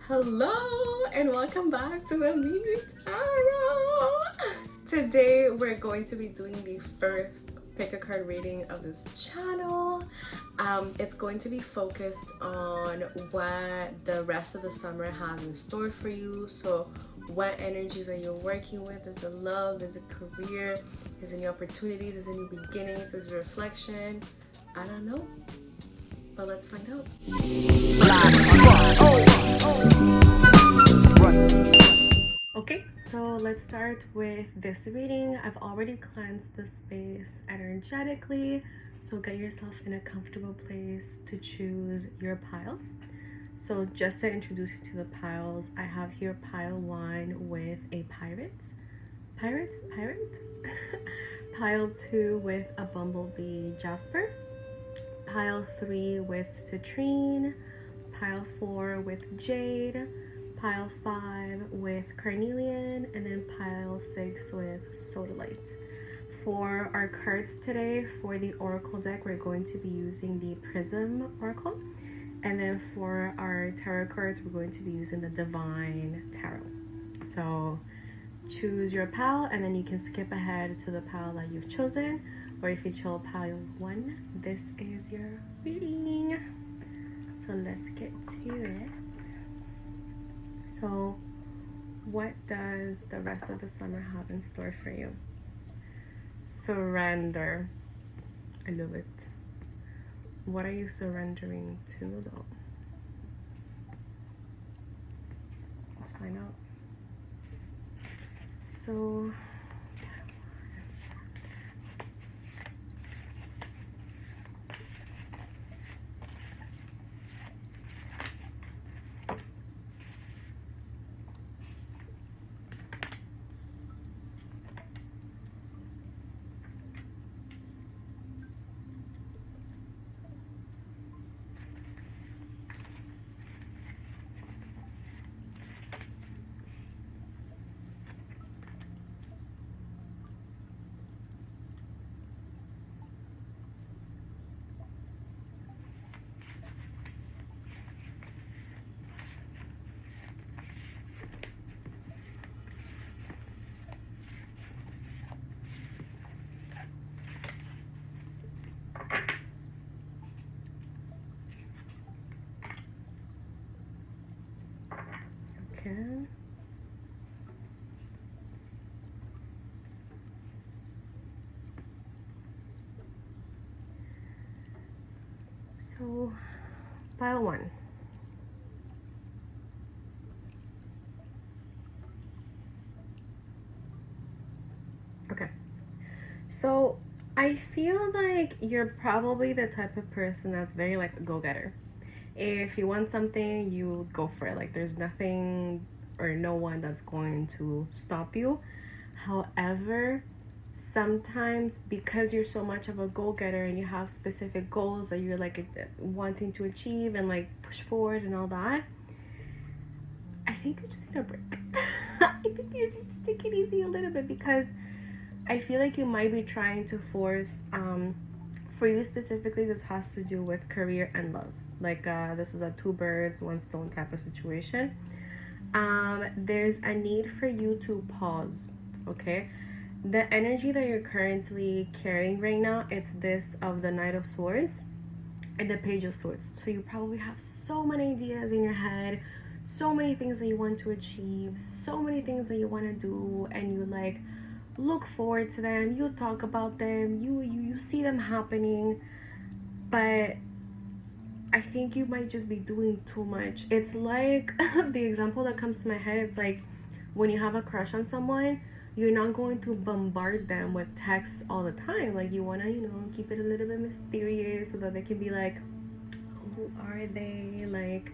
Hello and welcome back to the mini tarot. Today we're going to be doing the first pick a card reading of this channel. It's going to be focused on what the rest of the summer has in store for you. So what energies are you working with? Is it love? Is it career? Is it new opportunities? Is it new beginnings? Is it reflection? I don't know, but let's find out. Okay, so let's start with this reading. I've already cleansed the space energetically, so get yourself in a comfortable place to choose your pile. So just to introduce you to the piles, I have here pile 1 with a pyrite. Pile 2 with a bumblebee jasper. Pile 3 with citrine. Pile 4 with jade. Pile 5 with carnelian, and then pile 6 with sodalite. For our cards today, for the oracle deck, we're going to be using the prism oracle, and then for our tarot cards, we're going to be using the divine tarot. So choose your pile, and then you can skip ahead to the pile that you've chosen, or if you chose pile 1, this is your reading. So let's get to it. So what does the rest of the summer have in store for you? Surrender. I love it. What are you surrendering to, though? Let's find out. So okay. So pile 1. Okay. So I feel like you're probably the type of person that's very like a go-getter. If you want something, you go for it. Like there's nothing or no one that's going to stop you. However, sometimes because you're so much of a go-getter and you have specific goals that you're like wanting to achieve and like push forward and all that, I think you just need a break. I think you just need to take it easy a little bit, because I feel like you might be trying to force, for you specifically, this has to do with career and love. Like this is a 2 birds, 1 stone type of situation. There's a need for you to pause, okay? The energy that you're currently carrying right now, it's this of the Knight of Swords and the Page of Swords. So you probably have so many ideas in your head, so many things that you want to achieve, so many things that you want to do, and you like look forward to them, you talk about them, you see them happening, but I think you might just be doing too much. It's like the example that comes to my head, it's like when you have a crush on someone, you're not going to bombard them with texts all the time. Like you want to, keep it a little bit mysterious so that they can be like, who are they? Like,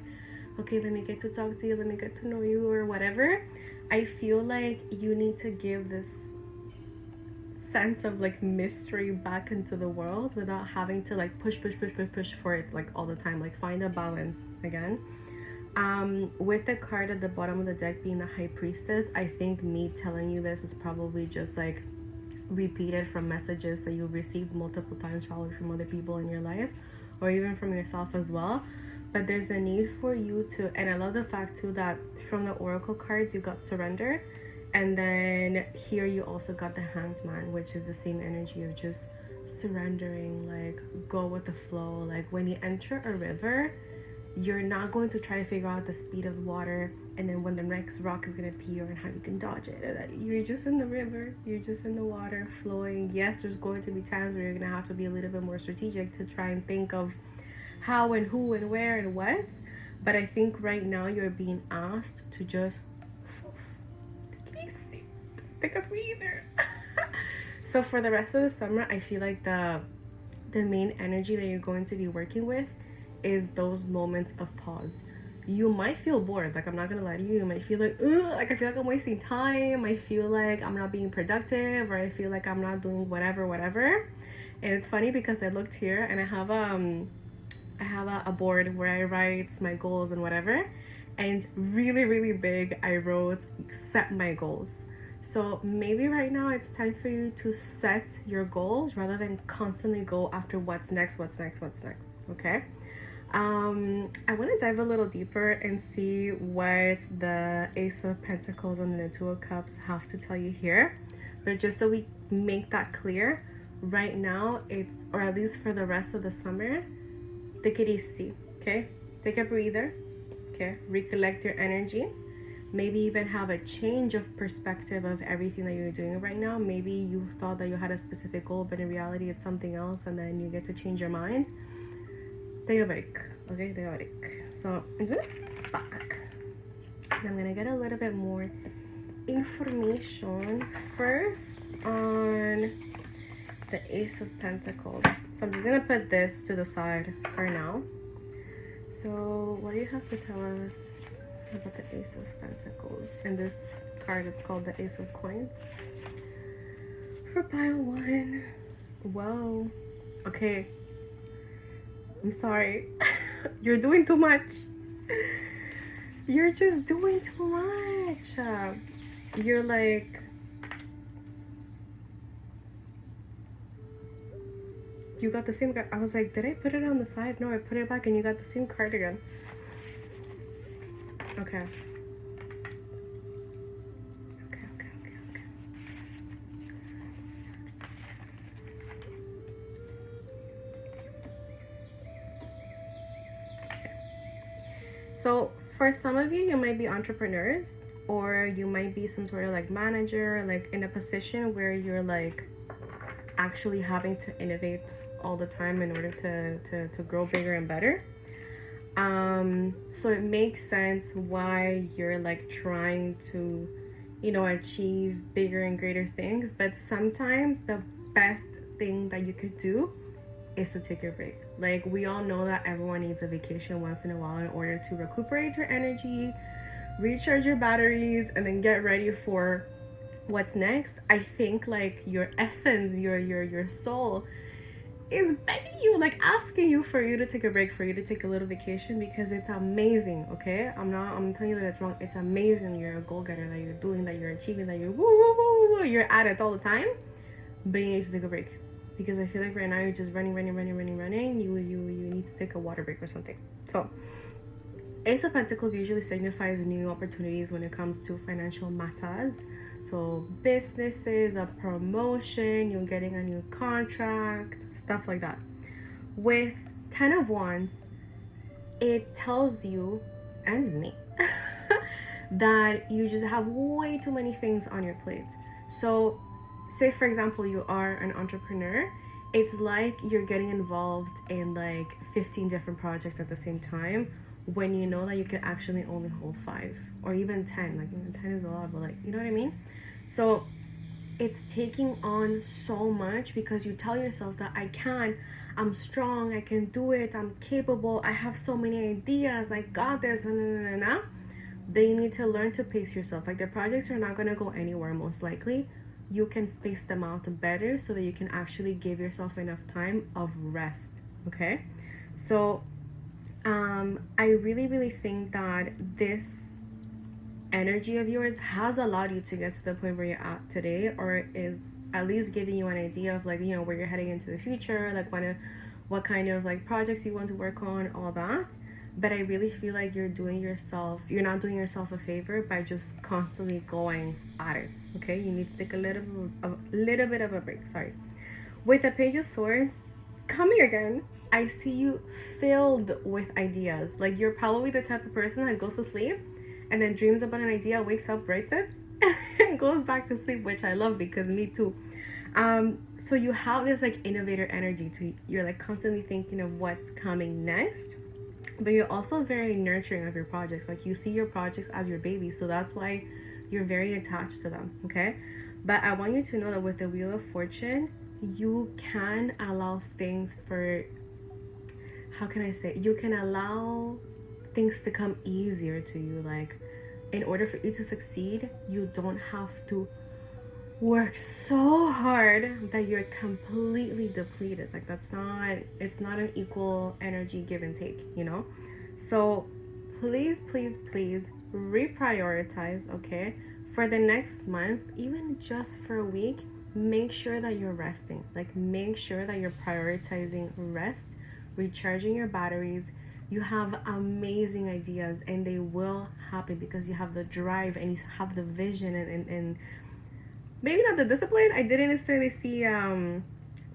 okay, let me get to talk to you, let me get to know you, or whatever. I feel like you need to give this sense of like mystery back into the world without having to like push for it like all the time. Like find a balance again. With the card at the bottom of the deck being the High Priestess, I think me telling you this is probably just like repeated from messages that you've received multiple times, probably from other people in your life or even from yourself as well. but there's a need for you to, and I love the fact too that from the oracle cards you got surrender, and then here you also got the Hanged Man, which is the same energy of just surrendering, like go with the flow. Like when you enter a river, you're not going to try to figure out the speed of the water and then when the next rock is going to appear and how you can dodge it. You're just in the river, you're just in the water flowing. Yes, there's going to be times where you're going to have to be a little bit more strategic to try and think of how and who and where and what, but I think right now you're being asked to just take a breather. So for the rest of the summer, I feel like the main energy that you're going to be working with is those moments of pause. You might feel bored, like I'm not gonna lie to you. You might feel like, ugh, like I feel like I'm wasting time. I feel like I'm not being productive, or I feel like I'm not doing whatever. And it's funny because I looked here and I have a board where I write my goals and whatever, and really big I wrote set my goals. So maybe right now it's time for you to set your goals rather than constantly go after what's next, okay? I want to dive a little deeper and see what the Ace of Pentacles and the Two of Cups have to tell you here. But just so we make that clear, right now it's, or at least for the rest of the summer, take it easy, okay? Take a breather, okay? Recollect your energy. Maybe even have a change of perspective of everything that you're doing right now. Maybe you thought that you had a specific goal, but in reality it's something else, and then you get to change your mind. Take a break, okay? Take a break. So I'm just gonna put this back, and I'm gonna get a little bit more information first on the Ace of Pentacles. So I'm just gonna put this to the side for now. So what do you have to tell us about the Ace of Pentacles? And this card, it's called the Ace of Coins. For pile one. Whoa. Okay. I'm sorry. You're doing too much. You're just doing too much. You're like, you got the same card. I was like, did I put it on the side? No, I put it back and you got the same card again. Okay. So for some of you, you might be entrepreneurs, or you might be some sort of like manager, like in a position where you're like actually having to innovate all the time in order to grow bigger and better. So it makes sense why you're like trying to, you know, achieve bigger and greater things. But sometimes the best thing that you could do is to take a break. Like, we all know that everyone needs a vacation once in a while in order to recuperate your energy, recharge your batteries, and then get ready for what's next. I think like your essence, your soul is begging you, like asking you for you to take a break, for you to take a little vacation, because it's amazing, okay? I'm telling you that it's wrong. It's amazing. You're a goal-getter, that you're doing, that you're achieving, that you're you're at it all the time, but you need to take a break. Because I feel like right now you're just running. You need to take a water break or something. So Ace of Pentacles usually signifies new opportunities when it comes to financial matters. So businesses, a promotion, you're getting a new contract, stuff like that. With 10 of Wands, it tells you and me that you just have way too many things on your plate. So say for example you are an entrepreneur, it's like you're getting involved in like 15 different projects at the same time, when you know that you can actually only hold 5 or even 10. Like, even 10 is a lot, but like, you know what I mean? So it's taking on so much because you tell yourself that I'm strong, I can do it, I'm capable, I have so many ideas, I got this, But you need to learn to pace yourself. Like, the projects are not gonna go anywhere most likely. You can space them out better so that you can actually give yourself enough time of rest, okay? So I really think that this energy of yours has allowed you to get to the point where you're at today, or is at least giving you an idea of like, you know, where you're heading into the future, like what kind of like projects you want to work on, all that. but I really feel like you're not doing yourself a favor by just constantly going at it. Okay, you need to take a little bit of a break. Sorry. With the Page of Swords, coming again, I see you filled with ideas. Like, you're probably the type of person that goes to sleep and then dreams about an idea, wakes up, writes it, and goes back to sleep, which I love because me too. So you have this like innovator energy to you're like constantly thinking of what's coming next, but you're also very nurturing of your projects. Like, you see your projects as your babies, so that's why you're very attached to them. Okay, but I want you to know that with the Wheel of Fortune, you can allow things for, how can I say, you can allow things to come easier to you. Like, in order for you to succeed, you don't have to work so hard that you're completely depleted. Like, it's not an equal energy give and take, you know? So please reprioritize. Okay, for the next month, even just for a week, make sure that you're resting. Like, make sure that you're prioritizing rest, recharging your batteries. You have amazing ideas and they will happen because you have the drive and you have the vision and maybe not the discipline. I didn't necessarily see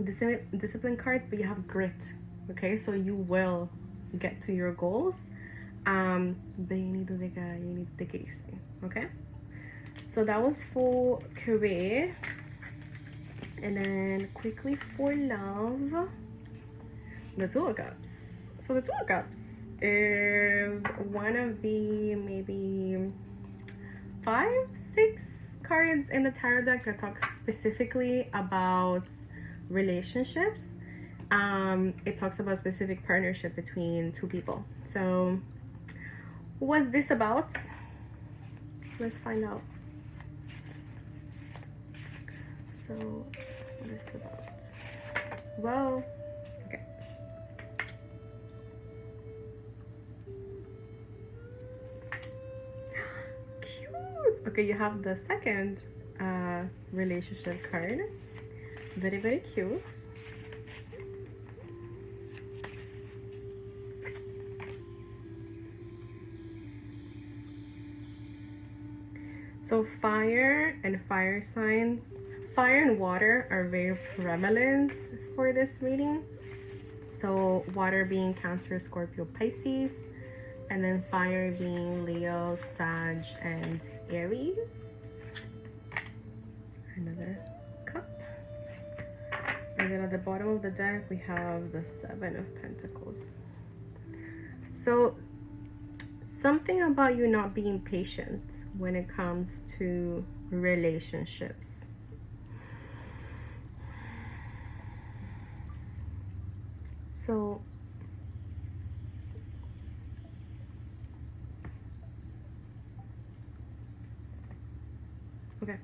discipline cards, but you have grit. Okay, so you will get to your goals, but you need to take it easy. Okay, so that was for career. And then quickly for love, the Two of Cups. So the Two of Cups is one of the maybe 5-6 cards in the tarot deck that talks specifically about relationships. It talks about specific partnership between two people. So what's this about? Let's find out. So what is it about? Well, okay. Cute. Okay, you have the second relationship card. Very cute. So fire and fire signs, fire and water are very prevalent for this reading. So water being Cancer, Scorpio, Pisces, and then fire being Leo, Sag, and Aries. Another cup. And then at the bottom of the deck, we have the Seven of Pentacles. So something about you not being patient when it comes to relationships. So okay,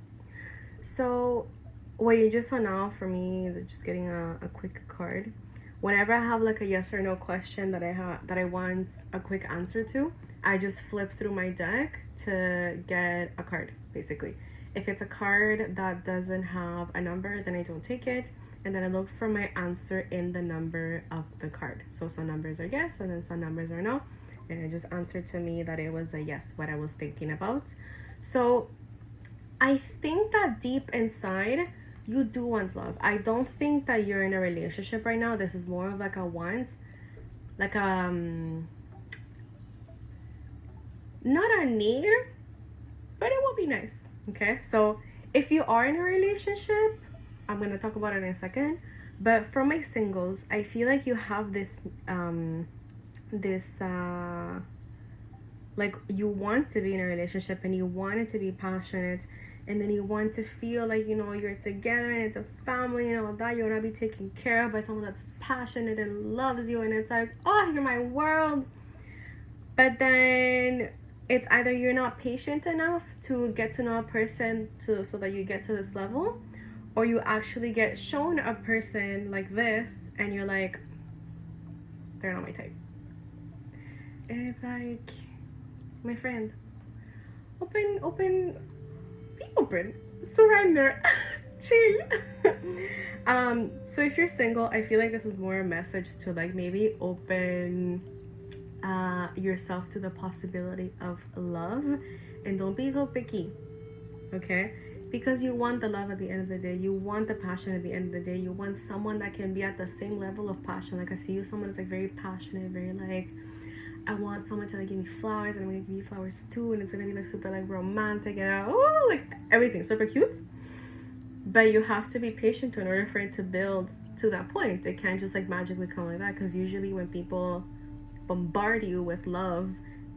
so what you just saw now for me, just getting a quick card. Whenever I have like a yes or no question that I want a quick answer to, I just flip through my deck to get a card, basically. If it's a card that doesn't have a number, then I don't take it, and then I look for my answer in the number of the card. So some numbers are yes, and then some numbers are no, and it just answered to me that it was a yes, what I was thinking about. So I think that deep inside, you do want love. I don't think that you're in a relationship right now. This is more of like a want, like not a need, but it will be nice. Okay, so if you are in a relationship, I'm gonna talk about it in a second, but for my singles, I feel like you have this like, you want to be in a relationship and you want it to be passionate, and then you want to feel like, you know, you're together and it's a family and all that. You want to be taken care of by someone that's passionate and loves you, and it's like, oh, you're my world. But then it's either you're not patient enough to get to know a person so that you get to this level, or you actually get shown a person like this and you're like, they're not my type. And it's like, my friend, be open, surrender, chill. So if you're single, I feel like this is more a message to like maybe open yourself to the possibility of love, and don't be so picky, okay? Because you want the love at the end of the day, you want the passion at the end of the day, you want someone that can be at the same level of passion. Like I see you, someone that's like very passionate, very like, I want someone to like give me flowers, and I'm gonna give you flowers too, and it's gonna be like super like romantic and oh, like everything super cute. But you have to be patient in order for it to build to that point. It can't just like magically come like that, because usually when people bombard you with love,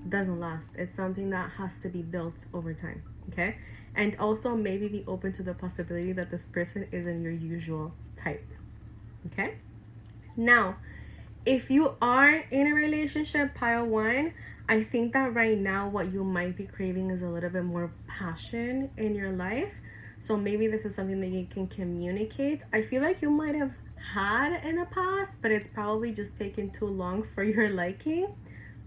it doesn't last. It's something that has to be built over time, okay? And also maybe be open to the possibility that this person isn't your usual type, okay? Now, if you are in a relationship, pile one, I think that right now what you might be craving is a little bit more passion in your life. So maybe this is something that you can communicate. I feel like you might have had in the past, but it's probably just taken too long for your liking.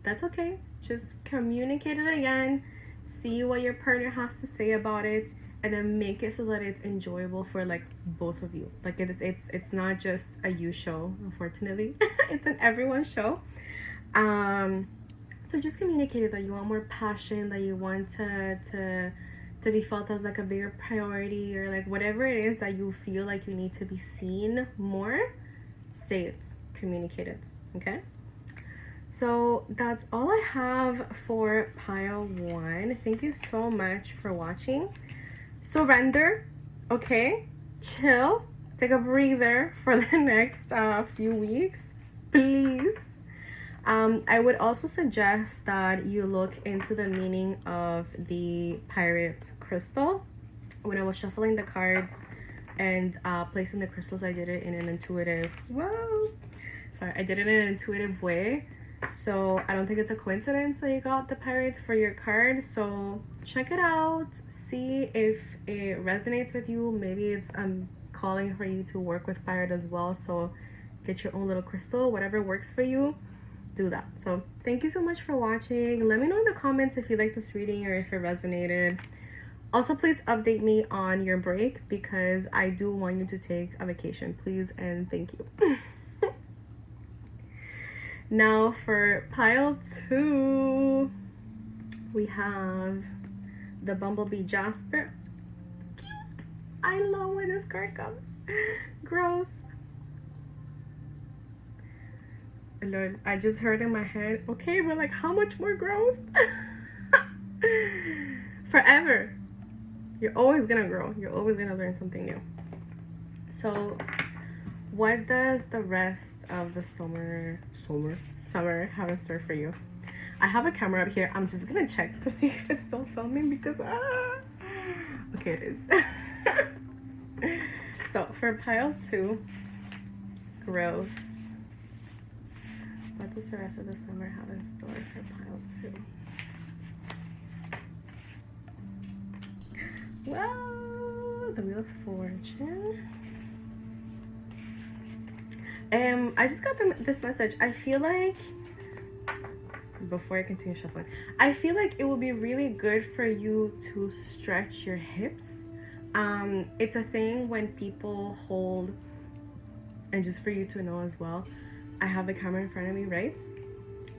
That's okay. Just communicate it again. See what your partner has to say about it, and then make it so that it's enjoyable for like both of you. Like it's not just a you show, unfortunately. It's an everyone show. So just communicate it that you want more passion, that you want to be felt as like a bigger priority, or like whatever it is that you feel like you need to be seen more. Say it, communicate it, okay? So that's all I have for pile one. Thank you so much for watching. Surrender, okay? Chill, take a breather for the next few weeks, please. I would also suggest that you look into the meaning of the pyrite crystal. When I was shuffling the cards and placing the crystals, I did it in an intuitive, I did it in an intuitive way. So I don't think it's a coincidence that you got the pyrite for your card. So check it out, see if it resonates with you. Maybe it's calling for you to work with pyrite as well. So get your own little crystal, whatever works for you, do that. So thank you so much for watching. Let me know in the comments if you like this reading or if it resonated. Also, please update me on your break, because I do want you to take a vacation, please, and thank you. Now for pile two, we have the bumblebee jasper. Cute. I love when this card comes. Growth. Lord, I just heard in my head, okay, but like how much more growth? Forever. You're always gonna grow. You're always gonna learn something new. So what does the rest of the summer have in store for you? I have a camera up here. I'm just gonna check to see if it's still filming, because okay, it is. So for pile two, growth. What does the rest of the summer have in store for pile two? Well, the Wheel of Fortune. I just got this message. I feel like, before I continue shuffling, I feel like it would be really good for you to stretch your hips. It's a thing when people hold, and just for you to know as well, I have the camera in front of me, right?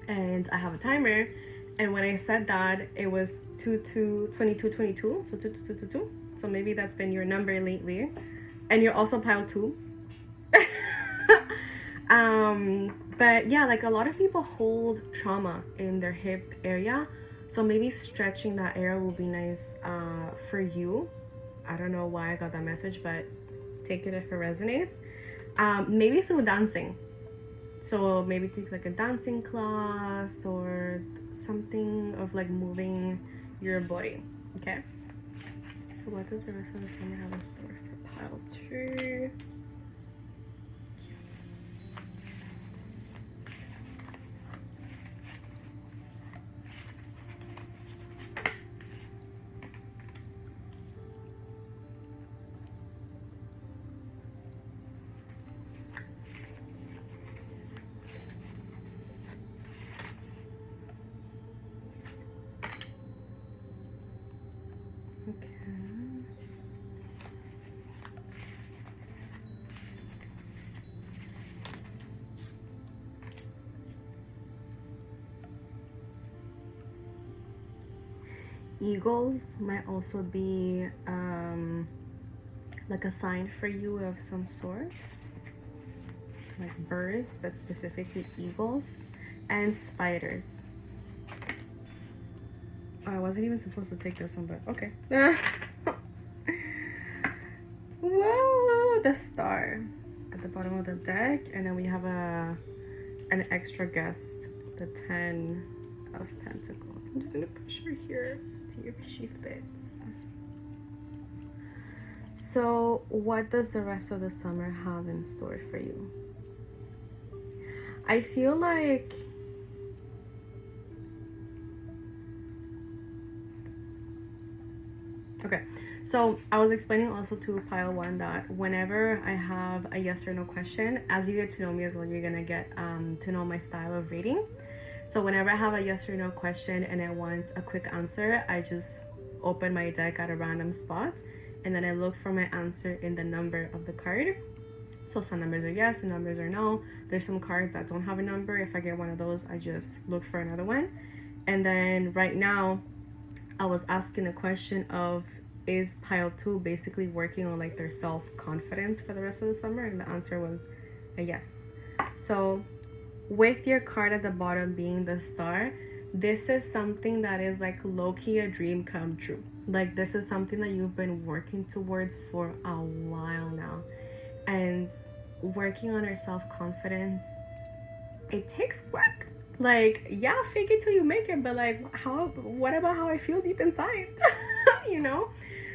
And I have a timer. And when I said that, it was 2222, so 2222. So maybe that's been your number lately. And you're also pile two. But yeah, like a lot of people hold trauma in their hip area. So maybe stretching that area will be nice for you. I don't know why I got that message, but take it if it resonates. Maybe through dancing. So maybe take like a dancing class or something of like moving your body, okay? So what does the rest of the summer have in store for pile two? eagles might also be like a sign for you of some sort, like birds, but specifically eagles and spiders. Oh, I wasn't even supposed to take this one, but okay. Whoa, the star at the bottom of the deck, and then we have an extra guest, the 10 of Pentacles. I'm just gonna push her here, see if she fits. So what does the rest of the summer have in store for you? I feel like okay, so I was explaining also to pile one that whenever I have a yes or no question, as you get to know me as well, you're gonna get to know my style of reading. So whenever I have a yes or no question and I want a quick answer, I just open my deck at a random spot and then I look for my answer in the number of the card. So some numbers are yes, some numbers are no. There's some cards that don't have a number. If I get one of those, I just look for another one. And then right now, I was asking a question of, is pile 2 basically working on like their self-confidence for the rest of the summer? And the answer was a yes. So with your card at the bottom being the star, this is something that is like low-key a dream come true. Like this is something that you've been working towards for a while now. And working on your self-confidence, it takes work. Like, yeah, fake it till you make it, but like, what about how I feel deep inside? You know?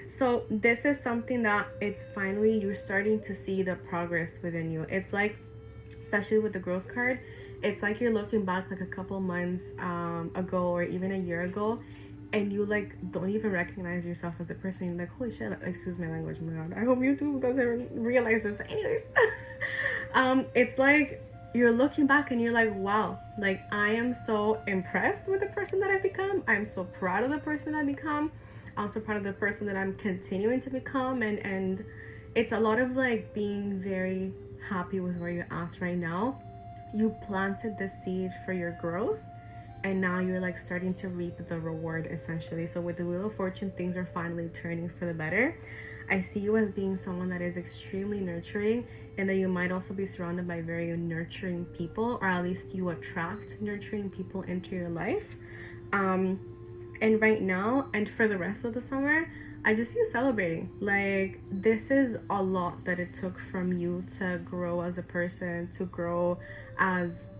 So this is something that it's finally, you're starting to see the progress within you. It's like, especially with the growth card, it's like you're looking back like a couple months ago or even a year ago, and you like don't even recognize yourself as a person. You're like, holy shit, like, excuse my language, my god, I hope YouTube doesn't realize this. Anyways, it's like you're looking back and you're like, wow, like I am so impressed with the person that I've become. I'm so proud of the person I've become. I'm so proud of the person that I'm continuing to become, and it's a lot of like being very happy with where you're at right now. You planted the seed for your growth, and now you're like starting to reap the reward essentially. So with the Wheel of Fortune, things are finally turning for the better. I see you as being someone that is extremely nurturing, and that you might also be surrounded by very nurturing people, or at least you attract nurturing people into your life. And right now and for the rest of the summer, I just see you celebrating. Like this is a lot that it took from you to grow as a person, to grow as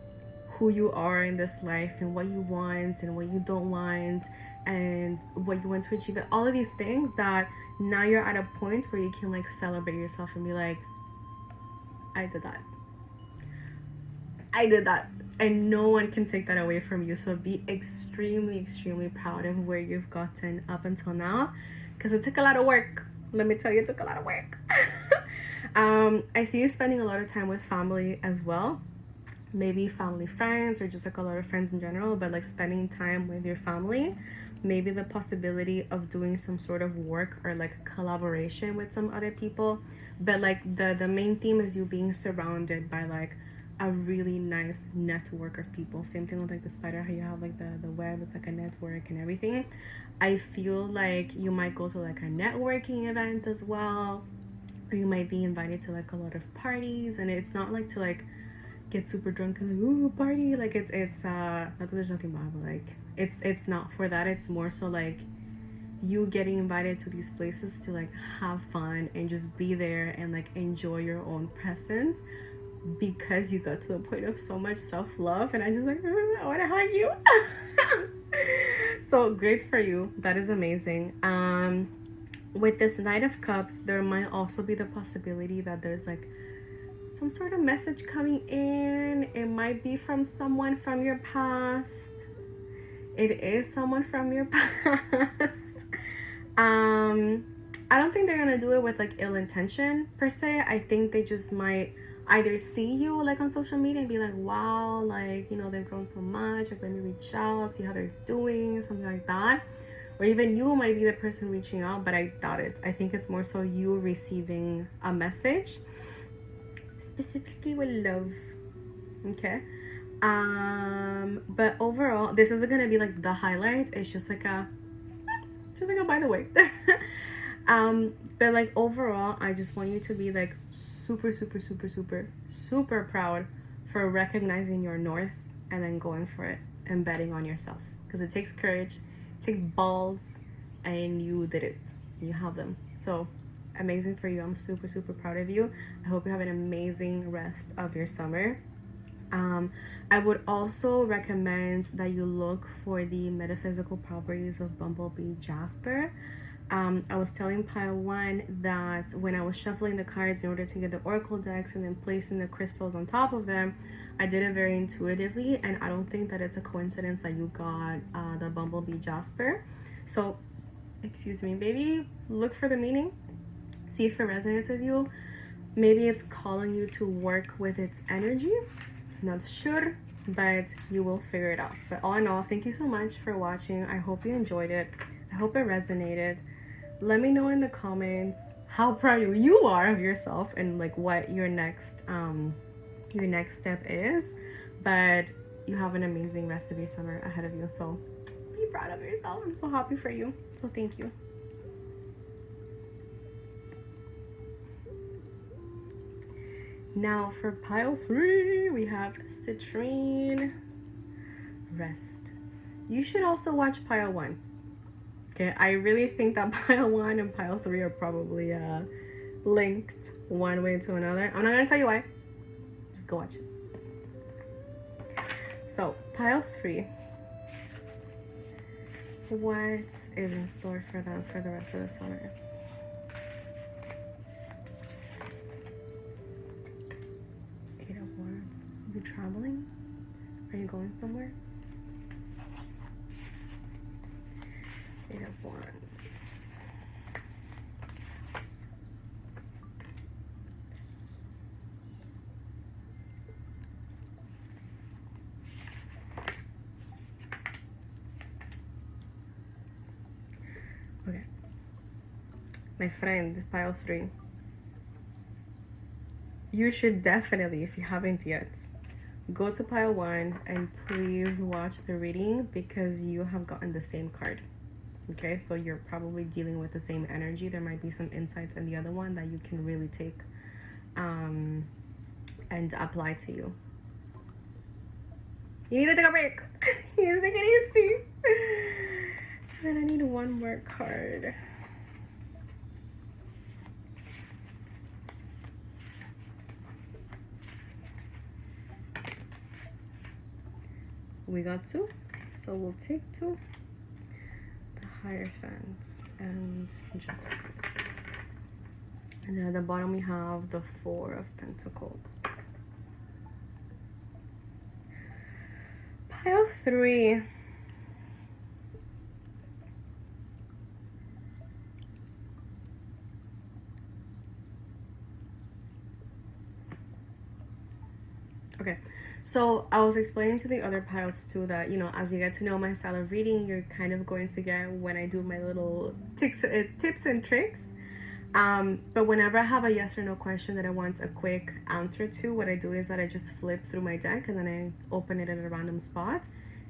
who you are in this life, and what you want and what you don't want, and what you want to achieve, all of these things that now you're at a point where you can like celebrate yourself and be like, I did that, and no one can take that away from you. So be extremely proud of where you've gotten up until now, because it took a lot of work. Let me tell you, it took a lot of work. I see you spending a lot of time with family as well, maybe family, friends, or just like a lot of friends in general, but like spending time with your family, maybe the possibility of doing some sort of work or like collaboration with some other people. But like the main theme is you being surrounded by like a really nice network of people. Same thing with like the spider, how you have like the web, it's like a network and everything. I feel like you might go to like a networking event as well, or you might be invited to like a lot of parties, and it's not like to like get super drunk and like, ooh, party. Like it's not that there's nothing bad, but like it's not for that. It's more so like you getting invited to these places to like have fun and just be there and like enjoy your own presence, because you got to the point of so much self-love. And I just like, I want to hug you. So great for you. That is amazing. With this Knight of Cups, there might also be the possibility that there's like some sort of message coming in. It might be from someone from your past. It is someone from your past. I don't think they're gonna do it with like ill intention per se. I think they just might either see you like on social media and be like, wow, like, you know, they've grown so much, like let me reach out, see how they're doing, something like that. Or even you might be the person reaching out, but I doubt it. I think it's more so you receiving a message, specifically with love. Okay. But overall, this isn't gonna be like the highlight. It's just like a Just like a by the way. But like overall, I just want you to be like super, super, super, super, super proud for recognizing your north and then going for it and betting on yourself. Because it takes courage, it takes balls, and you did it. You have them. So amazing for you. I'm super, super proud of you. I hope you have an amazing rest of your summer. I would also recommend that you look for the metaphysical properties of bumblebee jasper. I was telling pile 1 that when I was shuffling the cards in order to get the oracle decks and then placing the crystals on top of them, I did it very intuitively, and I don't think that it's a coincidence that you got the bumblebee jasper. So excuse me, maybe look for the meaning, see if it resonates with you. Maybe it's calling you to work with its energy. Not sure, but you will figure it out. But all in all, thank you so much for watching. I hope you enjoyed it. I hope it resonated. Let me know in the comments how proud you are of yourself and like what your next step is. But you have an amazing rest of your summer ahead of you, so be proud of yourself. I'm so happy for you, so thank you. Now for pile 3, we have citrine, rest. You should also watch pile 1. Okay, I really think that pile 1 and pile 3 are probably linked one way to another. I'm not gonna tell you why. Just go watch it. So pile 3. What is in store for them for the rest of the summer? Are you traveling? Are you going somewhere? 8 of Wands. Okay. My friend, pile 3. You should definitely, if you haven't yet, go to pile 1 and please watch the reading because you have gotten the same card. Okay, so you're probably dealing with the same energy. There might be some insights in the other one that you can really take and apply to you. You need to take a break. You need to take it easy. And then I need one more card. We got 2, so we'll take 2. The Hierophants and Justice. And then at the bottom we have the 4 of Pentacles. Pile 3. Okay, so I was explaining to the other piles too that, you know, as you get to know my style of reading, you're kind of going to get when I do my little tips and tricks. But whenever I have a yes or no question that I want a quick answer to, what I do is that I just flip through my deck and then I open it at a random spot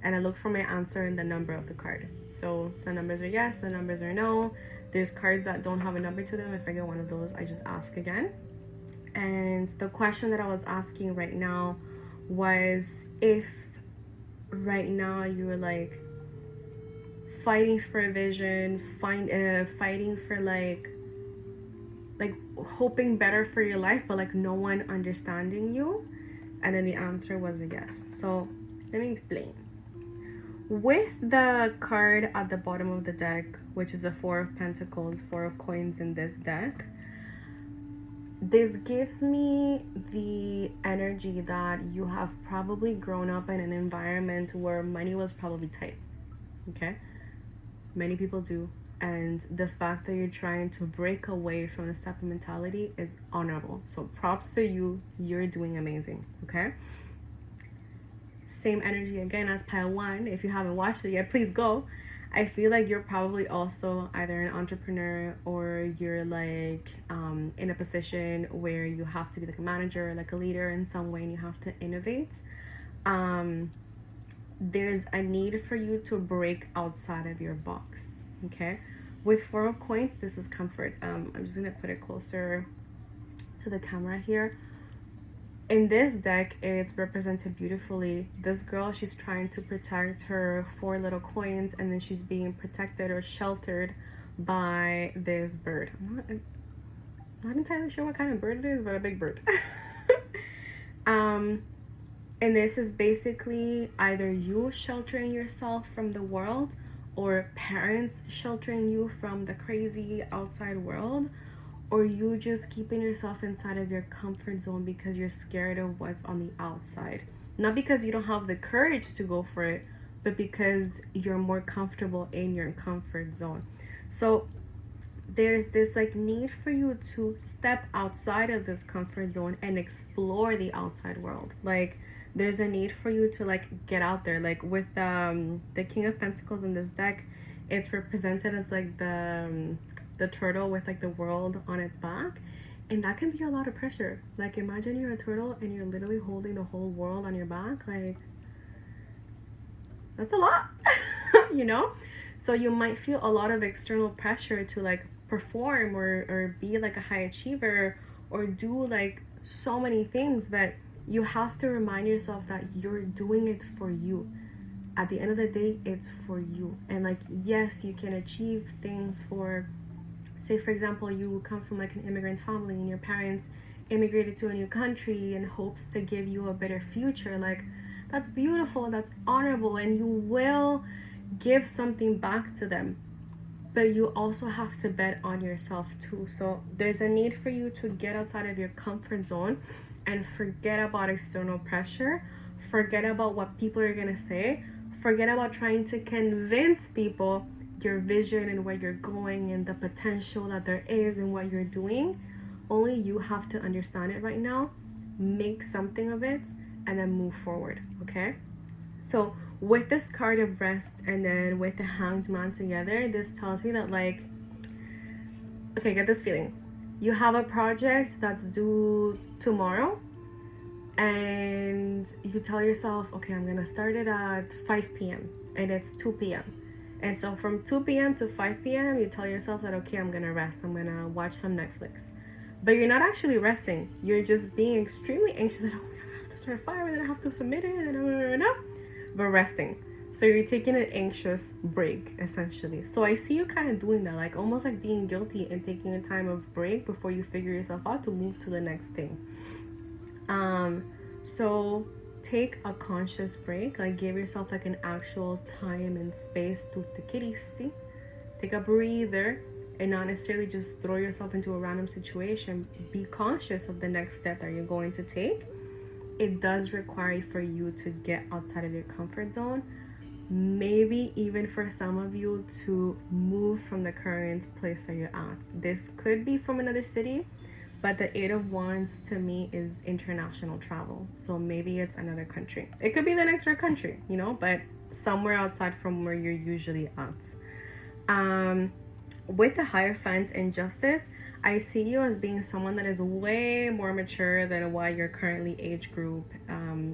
and I look for my answer in the number of the card. So some numbers are yes, some numbers are no. There's cards that don't have a number to them. If I get one of those, I just ask again. And the question that I was asking right now was if right now you're like fighting for a vision, fighting for like hoping better for your life, but like no one understanding you. And then the answer was a yes. So let me explain. With the card at the bottom of the deck, which is a 4 of Pentacles, 4 of Coins in this deck, this gives me the energy that you have probably grown up in an environment where money was probably tight. Okay? Many people do. And the fact that you're trying to break away from the stepper mentality is honorable. So props to you. You're doing amazing. Okay? Same energy again as pile 1. If you haven't watched it yet, please go. I feel like you're probably also either an entrepreneur or you're like in a position where you have to be like a manager, like a leader in some way, and you have to innovate. There's a need for you to break outside of your box. Okay, With Four of Coins, this is comfort. I'm just gonna put it closer to the camera here. In this deck, it's represented beautifully. This girl, she's trying to protect her 4 little coins, and then she's being protected or sheltered by this bird. I'm not entirely sure what kind of bird it is, but a big bird. And this is basically either you sheltering yourself from the world, or parents sheltering you from the crazy outside world, or you just keeping yourself inside of your comfort zone because you're scared of what's on the outside. Not because you don't have the courage to go for it, but because you're more comfortable in your comfort zone. So there's this like need for you to step outside of this comfort zone and explore the outside world. Like there's a need for you to like get out there. Like with the King of Pentacles in this deck, it's represented as like the turtle with like the world on its back, and that can be a lot of pressure. Like imagine you're a turtle and you're literally holding the whole world on your back. Like that's a lot. You know, so you might feel a lot of external pressure to like perform or be like a high achiever or do like so many things, but you have to remind yourself that you're doing it for you. At the end of the day, it's for you. And like, yes, you can achieve things for, say for example, you come from like an immigrant family and your parents immigrated to a new country in hopes to give you a better future. Like that's beautiful, that's honorable, and you will give something back to them, but you also have to bet on yourself too. So there's a need for you to get outside of your comfort zone and forget about external pressure, forget about what people are gonna say, forget about trying to convince people your vision and where you're going and the potential that there is in what you're doing. Only you have to understand it right now, make something of it, and then move forward. Okay, so with this card of rest and then with the Hanged Man together, this tells me that like, okay, get this feeling. You have a project that's due tomorrow and you tell yourself, okay, I'm gonna start it at 5 p.m. and it's 2 p.m. And so from 2 p.m. to 5 p.m. you tell yourself that, okay, I'm gonna rest, I'm gonna watch some Netflix. But you're not actually resting. You're just being extremely anxious. Like, oh my God, I have to start a fire and then I have to submit it and but resting. So you're taking an anxious break, essentially. So I see you kind of doing that, like almost like being guilty and taking a time of break before you figure yourself out to move to the next thing. So take a conscious break, like give yourself like an actual time and space to take it easy, take a breather, and not necessarily just throw yourself into a random situation. Be conscious of the next step that you're going to take. It does require for you to get outside of your comfort zone, maybe even for some of you to move from the current place that you're at. This could be from another city, but the 8 of Wands to me is international travel. So maybe it's another country. It could be the next door country, you know, but somewhere outside from where you're usually at. With the Hierophant and Justice, I see you as being someone that is way more mature than what your currently age group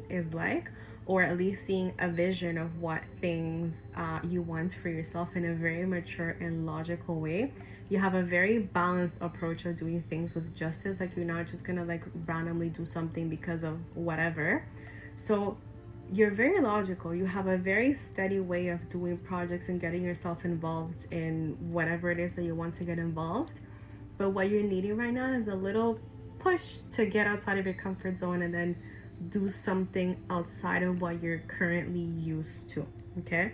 is like, or at least seeing a vision of what things you want for yourself in a very mature and logical way. You have a very balanced approach of doing things with justice. Like you're not just gonna like randomly do something because of whatever. So you're very logical. You have a very steady way of doing projects and getting yourself involved in whatever it is that you want to get involved. But what you're needing right now is a little push to get outside of your comfort zone and then do something outside of what you're currently used to. Okay,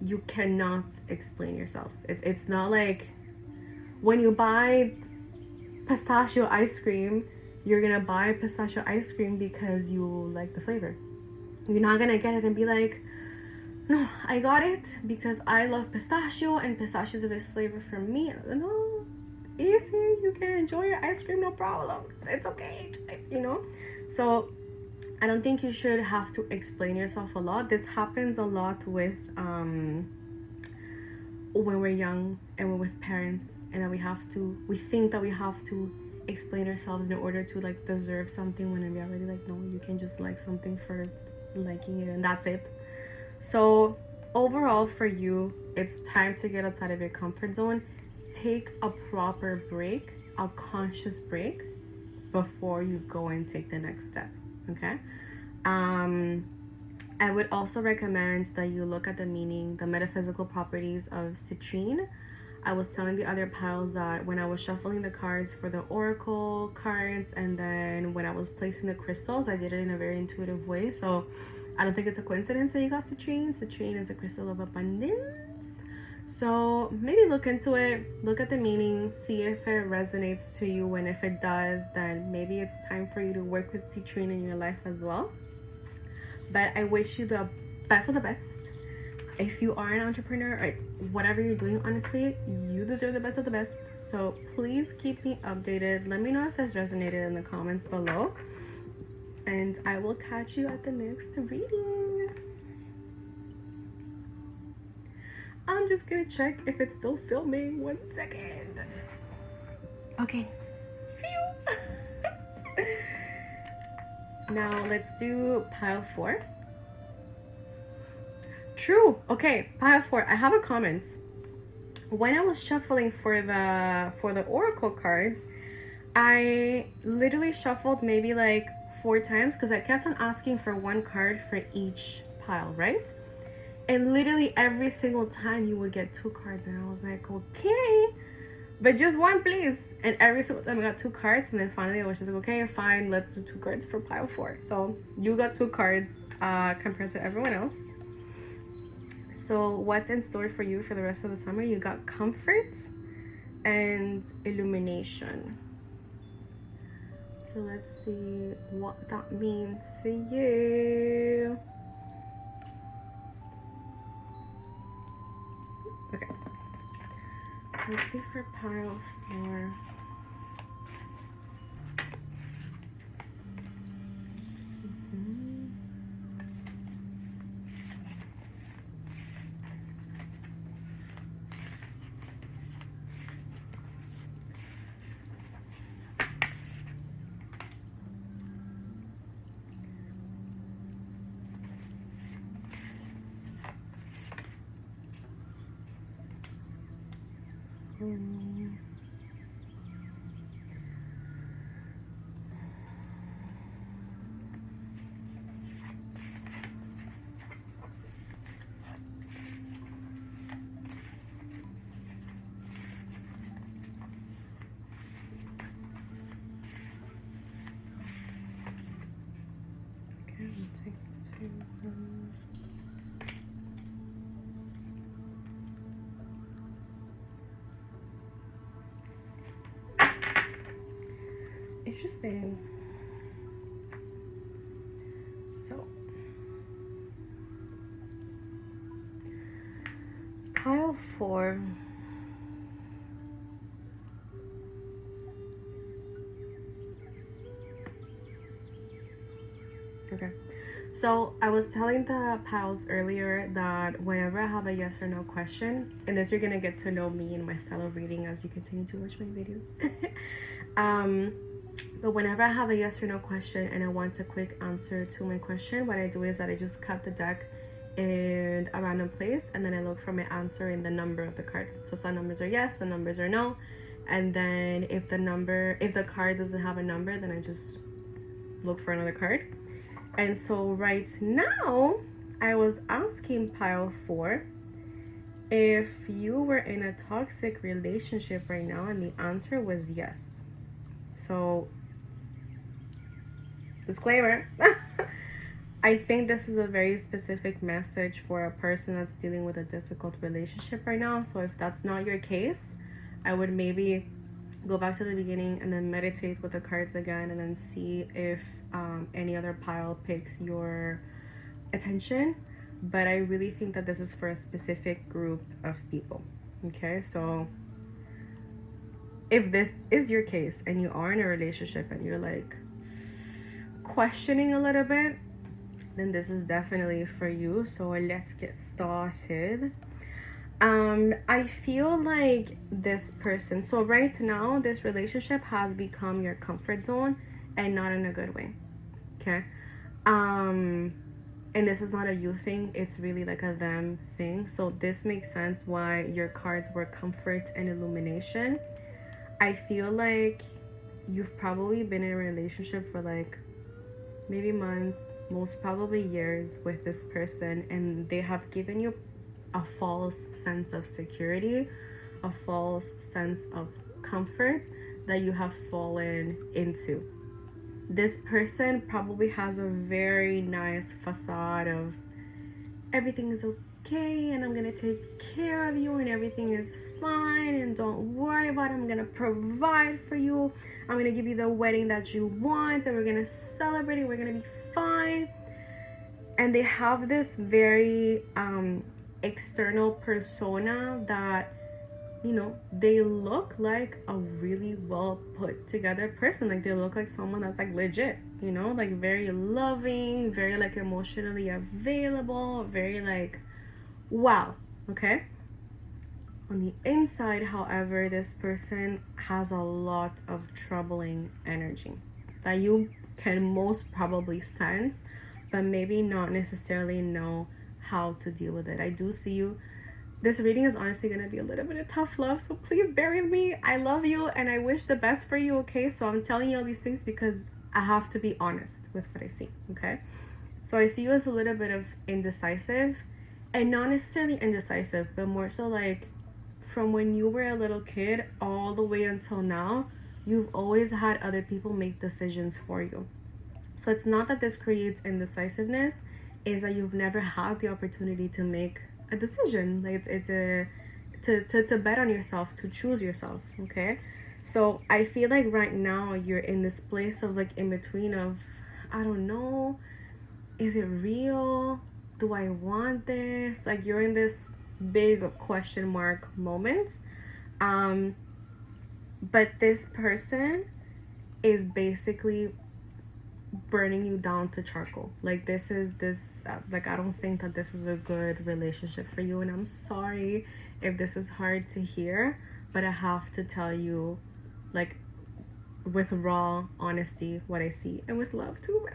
you cannot explain yourself. It's not like when you buy pistachio ice cream, you're gonna buy pistachio ice cream because you like the flavor. You're not gonna get it and be like, no, I got it because I love pistachio and pistachio is the best flavor for me. No, easy, you can enjoy your ice cream, no problem. It's okay, you know? So I don't think you should have to explain yourself a lot. This happens a lot with when we're young and we're with parents, and then we think that we have to explain ourselves in order to like deserve something, when in reality, like, no, you can just like something for liking it and that's it. So overall for you, it's time to get outside of your comfort zone. take a proper break, a conscious break, before you go and take the next step. Okay. I would also recommend that you look at the meaning, the metaphysical properties of citrine. I was telling the other piles that when I was shuffling the cards for the oracle cards, and then when I was placing the crystals, I did it in a very intuitive way. So I don't think it's a coincidence that you got citrine. Citrine is a crystal of abundance. So maybe look into it, look at the meaning, see if it resonates to you, and if it does, then maybe it's time for you to work with citrine in your life as well. But I wish you the best of the best. If you are an entrepreneur or whatever you're doing, honestly, you deserve the best of the best. So please keep me updated. Let me know if this resonated in the comments below. And I will catch you at the next reading. I'm just gonna check if it's still filming. 1 second. Okay. Phew. Now let's do pile 4. True. Okay, pile 4. I have a comment. When I was shuffling for the oracle cards, I literally shuffled maybe like 4 times because I kept on asking for 1 card for each pile, right? And literally every single time you would get 2 cards, and I was like, okay, but just 1, please. And every single time I got 2 cards, and then finally I was just like, okay, fine, let's do 2 cards for pile 4. So you got 2 cards compared to everyone else. So what's in store for you for the rest of the summer? You got comfort and illumination. So let's see what that means for you. Okay. Let's see for pile 4. Interesting. So pile 4. Okay. So I was telling the pals earlier that whenever I have a yes or no question, and this you're gonna get to know me and my style of reading as you continue to watch my videos. But whenever I have a yes or no question and I want a quick answer to my question, what I do is that I just cut the deck in a random place, and then I look for my answer in the number of the card. So some numbers are yes, some numbers are no, and then if the card doesn't have a number, then I just look for another card. And so right now I was asking pile 4 if you were in a toxic relationship right now, and the answer was yes. So disclaimer. I think this is a very specific message for a person that's dealing with a difficult relationship right now. So if that's not your case, I would maybe go back to the beginning and then meditate with the cards again, and then see if any other pile picks your attention. But I really think that this is for a specific group of people. Okay, so if this is your case and you are in a relationship and you're like questioning a little bit, then this is definitely for you. So let's get started. I feel like this person, so right now this relationship has become your comfort zone, and not in a good way. Okay. and this is not a you thing, it's really like a them thing. So this makes sense why your cards were comfort and illumination. I feel like you've probably been in a relationship for like maybe months, most probably years with this person, and they have given you a false sense of security, a false sense of comfort that you have fallen into. This person probably has a very nice facade of everything is okay and I'm gonna take care of you and everything is fine and don't worry about it. I'm gonna provide for you. I'm gonna give you the wedding that you want and we're gonna celebrate and we're gonna be fine. And they have this very external persona that, you know, they look like a really well put together person. Like they look like someone that's like legit, you know, like very loving, very like emotionally available, very like wow. Okay. On the inside, however, this person has a lot of troubling energy that you can most probably sense, but maybe not necessarily know how to deal with it. I do see you. This reading is honestly going to be a little bit of tough love, so please bear with me. I love you and I wish the best for you, okay? So I'm telling you all these things because I have to be honest with what I see, okay? So I see you as a little bit of indecisive, and not necessarily indecisive, but more so like from when you were a little kid all the way until now, you've always had other people make decisions for you. So it's not that this creates indecisiveness, is that you've never had the opportunity to make a decision. Like it's a to bet on yourself, to choose yourself, okay? So I feel like right now you're in this place of like in between of, I don't know, is it real? Do I want this? Like you're in this big question mark moment. But this person is basically burning you down to charcoal. Like this like I don't think that this is a good relationship for you, and I'm sorry if this is hard to hear, but I have to tell you, like, with raw honesty what I see, and with love too,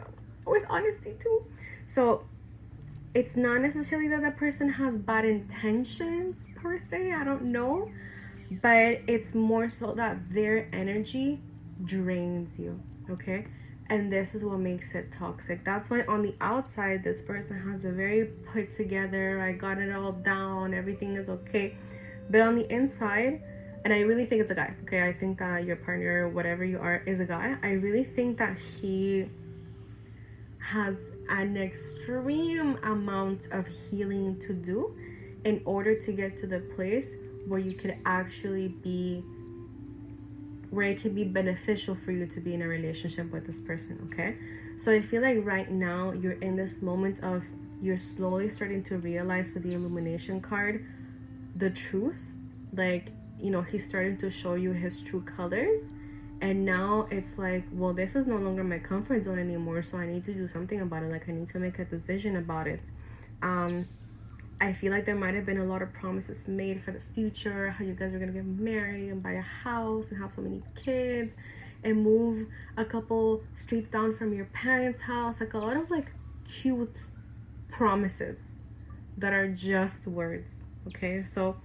with honesty too. So it's not necessarily that that person has bad intentions per se, I don't know, but it's more so that their energy drains you, okay? And this is what makes it toxic. That's why on the outside, this person has a very put together, I got it all down, everything is okay. But on the inside, and I really think it's a guy, okay? I think that your partner, whatever you are, is a guy. I really think that he has an extreme amount of healing to do in order to get to the place where you could actually be, where it can be beneficial for you to be in a relationship with this person, okay? So I feel like right now you're in this moment of, you're slowly starting to realize with the illumination card the truth. Like, you know, he's starting to show you his true colors, and now it's like, well, this is no longer my comfort zone anymore, so I need to do something about it. Like I need to make a decision about it. I feel like there might have been a lot of promises made for the future, how you guys are gonna get married and buy a house and have so many kids and move a couple streets down from your parents' house. Like a lot of like cute promises that are just words, okay? So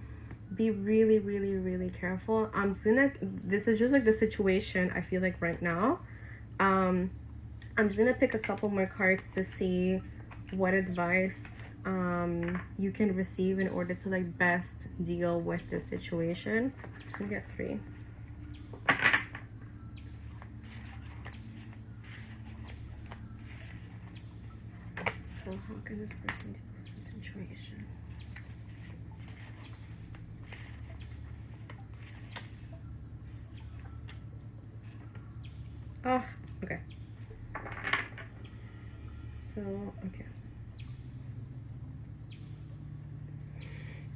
be really, really, really careful. This is just like the situation I feel like right now. I'm just gonna pick a couple more cards to see what advice you can receive in order to like best deal with this situation. I'm just gonna get 3. So how can this person deal with the situation? Oh, okay. So, okay.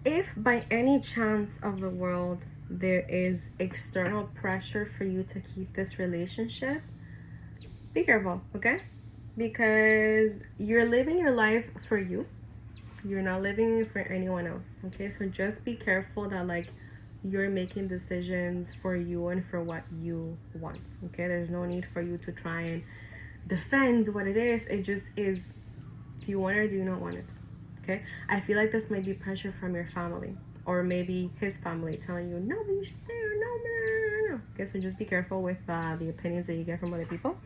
If by any chance of the world there is external pressure for you to keep this relationship, be careful, okay? Because you're living your life for you. You're not living it for anyone else, okay? So just be careful that like you're making decisions for you and for what you want, okay? There's no need for you to try and defend what it is. It just is Do you want it or do you not want it? Okay, I feel like this might be pressure from your family, or maybe his family telling you, no, but you should stay, or no. Okay, so just be careful with the opinions that you get from other people.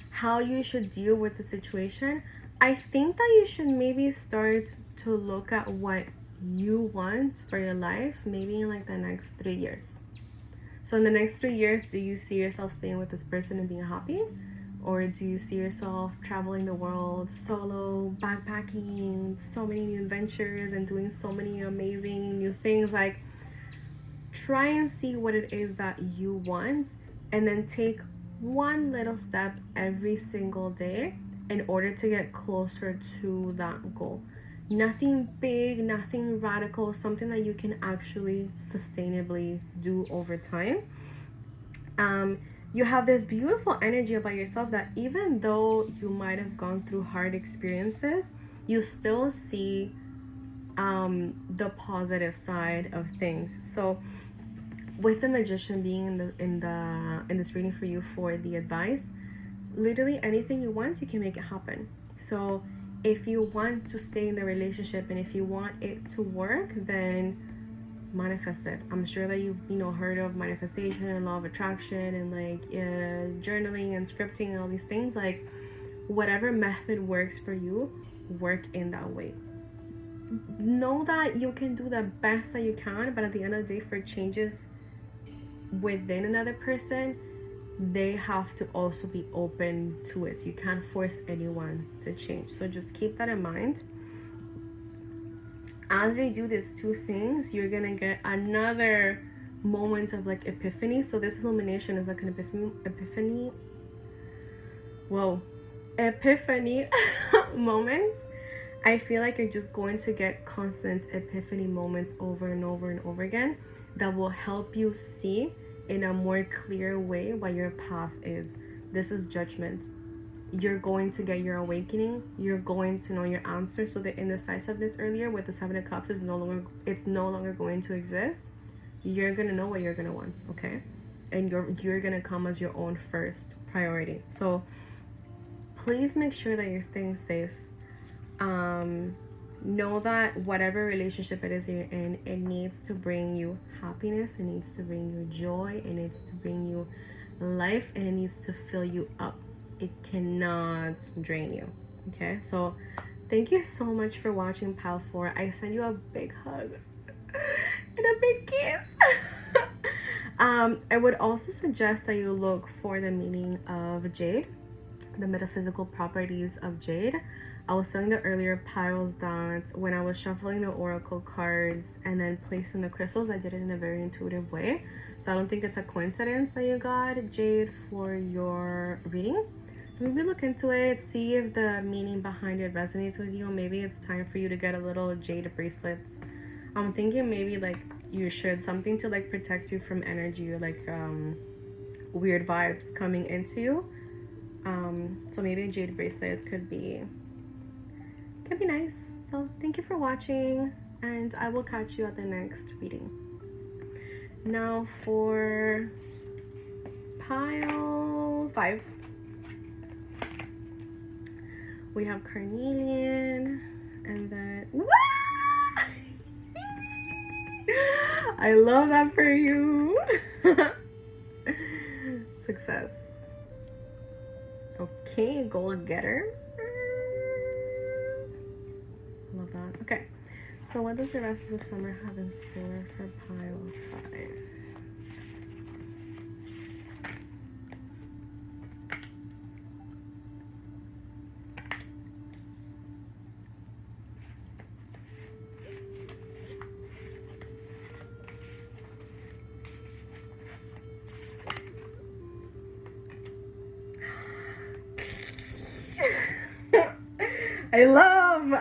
How you should deal with the situation, I think that you should maybe start to look at what you want for your life, maybe in like the next 3 years. So in the next 3 years, do you see yourself staying with this person and being happy? Or do you see yourself traveling the world solo, backpacking, so many new adventures and doing so many amazing new things? Like, try and see what it is that you want, and then take one little step every single day in order to get closer to that goal. Nothing big, nothing radical, something that you can actually sustainably do over time. You have this beautiful energy about yourself that even though you might have gone through hard experiences, you still see the positive side of things. So with the magician being in this reading for you for the advice, literally anything you want, you can make it happen. So if you want to stay in the relationship and if you want it to work, then manifest it. I'm sure that you've heard of manifestation and law of attraction and like journaling and scripting and all these things. Like, whatever method works for you, work in that way. Know that you can do the best that you can, but at the end of the day, for changes within another person, they have to also be open to it. You can't force anyone to change. So just keep that in mind. As you do these two things, you're gonna get another moment of like epiphany. So this illumination is like an epiphany moment. I feel like you're just going to get constant epiphany moments over and over and over again that will help you see in a more clear way what your path is. This is judgment. You're going to get your awakening. You're going to know your answer. So the indecisiveness earlier with the Seven of Cups is no longer going to exist. You're gonna know what you're gonna want, okay? And you're gonna come as your own first priority. So please make sure that you're staying safe. Know that whatever relationship it is you're in, it needs to bring you happiness, it needs to bring you joy, it needs to bring you life, and it needs to fill you up. It cannot drain you. Okay, so thank you so much for watching Pile 4. I send you a big hug and a big kiss. I would also suggest that you look for the meaning of jade, the metaphysical properties of jade. I was telling the earlier piles that when I was shuffling the oracle cards and then placing the crystals, I did it in a very intuitive way. So I don't think it's a coincidence that you got jade for your reading. So maybe look into it, see if the meaning behind it resonates with you. Maybe it's time for you to get a little jade bracelets. I'm thinking maybe like you should, something to like protect you from energy or like weird vibes coming into you. So maybe a jade bracelet could be nice. So thank you for watching, and I will catch you at the next reading. Now for pile 5, we have carnelian, and then I love that for you. Success. Okay, goal getter. Love that. Okay, so what does the rest of the summer have in store for pile 5?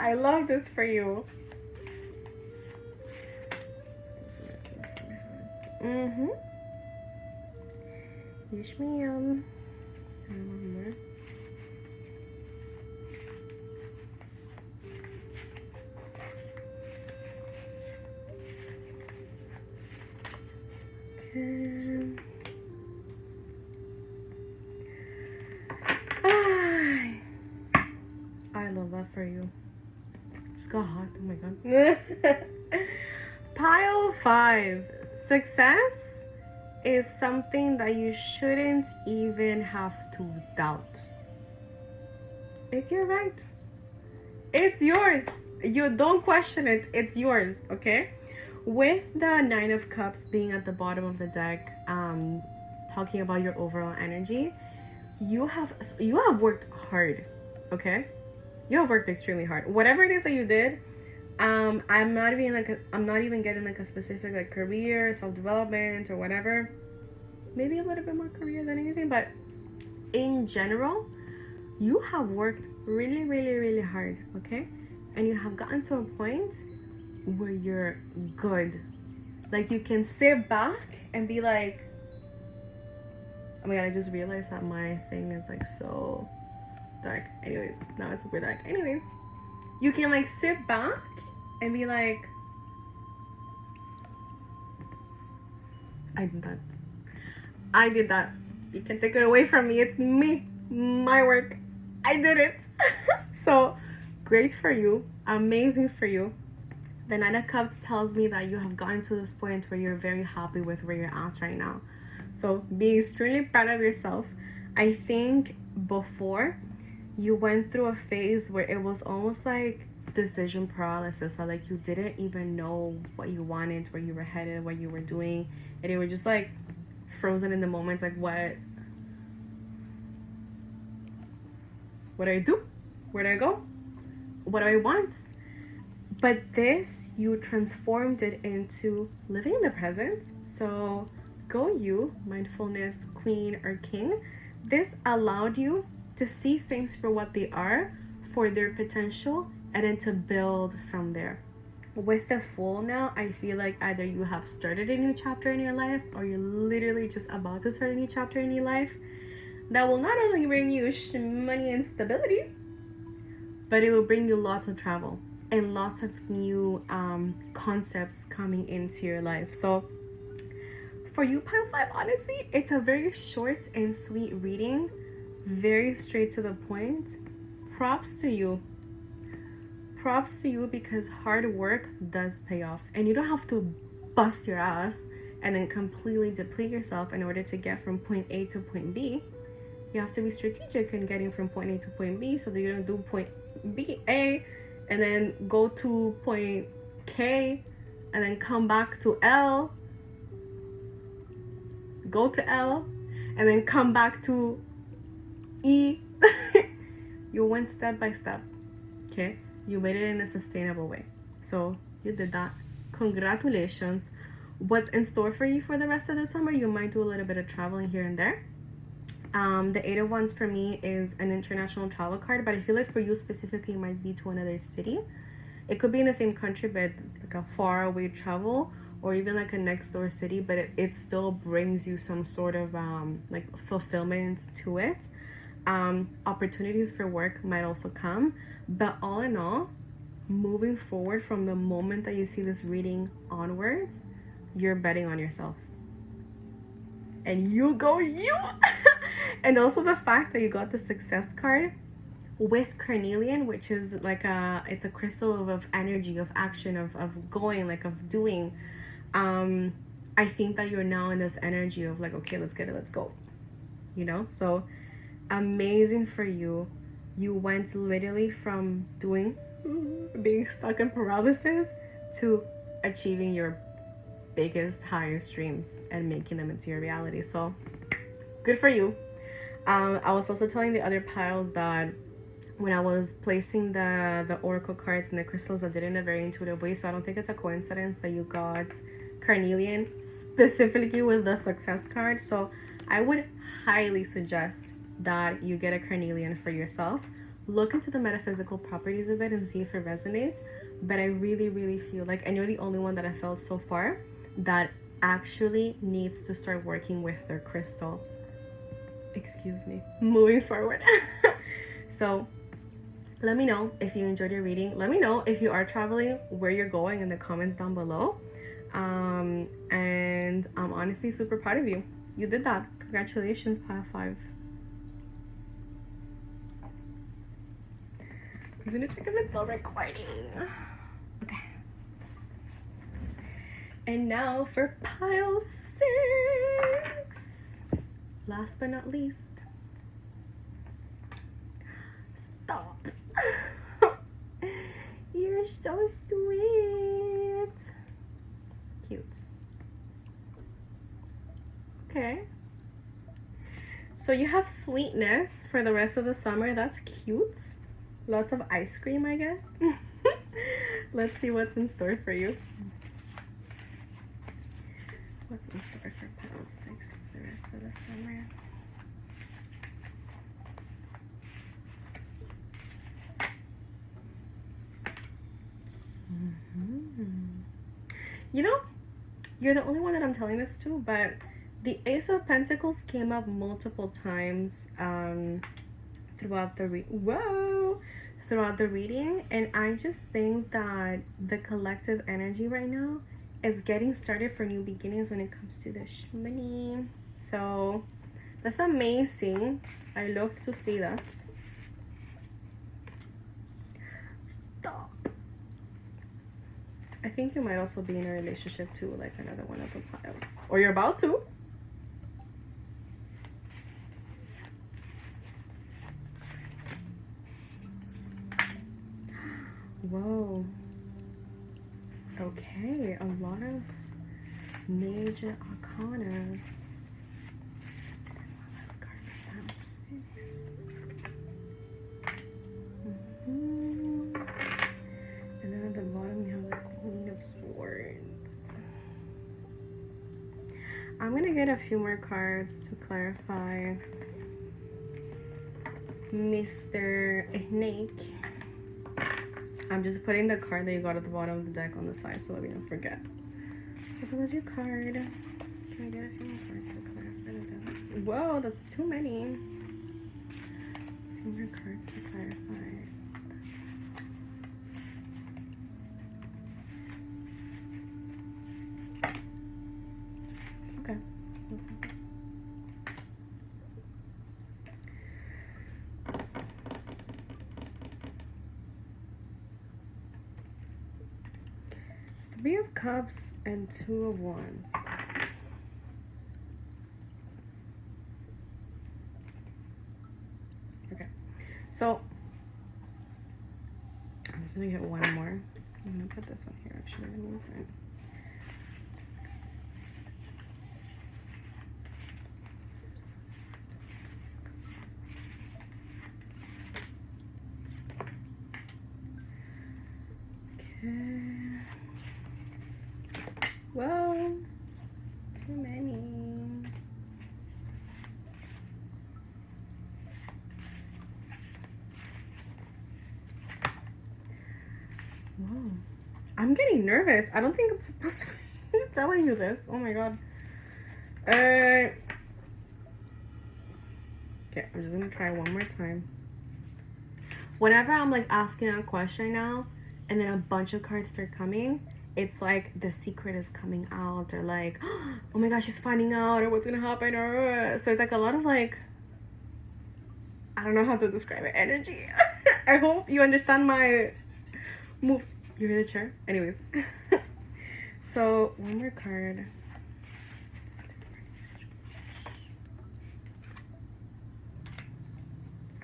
I love this for you. Yes, ma'am. One more. Okay. I love for you? Just got hot. Oh my god. Pile 5. Success is something that you shouldn't even have to doubt. It's your right. It's yours. You don't question it. It's yours, okay? With the 9 of Cups being at the bottom of the deck, talking about your overall energy, you have worked hard, okay? You have worked extremely hard. Whatever it is that you did, I'm not even getting like a specific like career, self-development or whatever. Maybe a little bit more career than anything, but in general, you have worked really, really, really hard, okay? And you have gotten to a point where you're good. Like you can sit back and be like, oh my god, I just realized that my thing is like so dark. Anyways, now it's super dark. Anyways, you can like sit back and be like, I did that. You can take it away from me. It's me, my work. I did it. So great for you, amazing for you. The 9 of Cups tells me that you have gotten to this point where you're very happy with where you're at right now. So be extremely proud of yourself. I think before you went through a phase where it was almost like decision paralysis. So like you didn't even know what you wanted, where you were headed, what you were doing. And you were just like frozen in the moments, like what do I do? Where do I go? What do I want? But this, you transformed it into living in the present. So go you, mindfulness queen or king. This allowed you to see things for what they are, for their potential, and then to build from there. With the Fool now, I feel like either you have started a new chapter in your life or you're literally just about to start a new chapter in your life that will not only bring you money and stability, but it will bring you lots of travel and lots of new concepts coming into your life. So for you, Pile 5, honestly, it's a very short and sweet reading, very straight to the point. Props to you. Props to you, because hard work does pay off, and you don't have to bust your ass and then completely deplete yourself in order to get from point A to point B. You have to be strategic in getting from point A to point B, so that you don't do point B, A, and then go to point K and then come back to L, go to L, and then come back to E. You went step by step, okay? You made it in a sustainable way. So you did that. Congratulations. What's in store for you for the rest of the summer? You might do a little bit of traveling here and there. The 8 of Wands for me is an international travel card, but I feel like for you specifically, it might be to another city. It could be in the same country, but like a far away travel, or even like a next door city, but it still brings you some sort of like fulfillment to it. Opportunities for work might also come, but all in all, moving forward from the moment that you see this reading onwards, you're betting on yourself. And you go you. And also the fact that you got the success card with carnelian, which is like it's a crystal of energy, of action, of going, like of doing. I think that you're now in this energy of like, okay, let's get it, let's go, you know? So amazing for you. You went literally from being stuck in paralysis to achieving your biggest, highest dreams and making them into your reality. So good for you. I was also telling the other piles that when I was placing the oracle cards and the crystals, I did it in a very intuitive way. So I don't think it's a coincidence that you got carnelian specifically with the success card. So I would highly suggest that you get a carnelian for yourself. Look into the metaphysical properties of it and see if it resonates. But I really, really feel like, and you're the only one that I felt so far that actually needs to start working with their crystal. Excuse me. Moving forward. So let me know if you enjoyed your reading. Let me know if you are traveling, where you're going in the comments down below. And I'm honestly super proud of you. You did that. Congratulations, Pile 5. I'm gonna check if it's still recording. Okay. And now for pile 6. Last but not least. Stop. You're so sweet. Cute. Okay. So you have sweetness for the rest of the summer. That's cute. Lots of ice cream, I guess. Let's see what's in store for you. What's in store for pile 6 for the rest of the summer? You know, you're the only one that I'm telling this to, but the Ace of Pentacles came up multiple times throughout the reading, and I just think that the collective energy right now is getting started for new beginnings when it comes to the money. So that's amazing. I love to see that. Stop. I think you might also be in a relationship too, like another one of the piles. Or you're about to. Whoa. Okay, a lot of major arcanas. Let's card for pile 6. And then at the bottom we have the Queen of Swords. I'm gonna get a few more cards to clarify Mr. Snake. I'm just putting the card that you got at the bottom of the deck on the side so that we don't forget. So that was your card. Can I get a few more cards to clarify the deck? Whoa, that's too many. A few more cards to clarify. Okay. That's okay. Three of Cups and Two of Wands. Okay, so I'm just gonna get one more. I'm gonna put this one here actually in the meantime. Okay. Whoa, it's too many. Whoa, I'm getting nervous. I don't think I'm supposed to be telling you this. Oh my god. Okay, I'm just gonna try one more time. Whenever I'm like asking a question now, and then a bunch of cards start coming, it's like the secret is coming out, or like, oh my gosh, she's finding out, or what's gonna happen, or so it's like a lot of like, I don't know how to describe it, energy. I hope you understand my move. You hear the chair? Anyways. So one more card.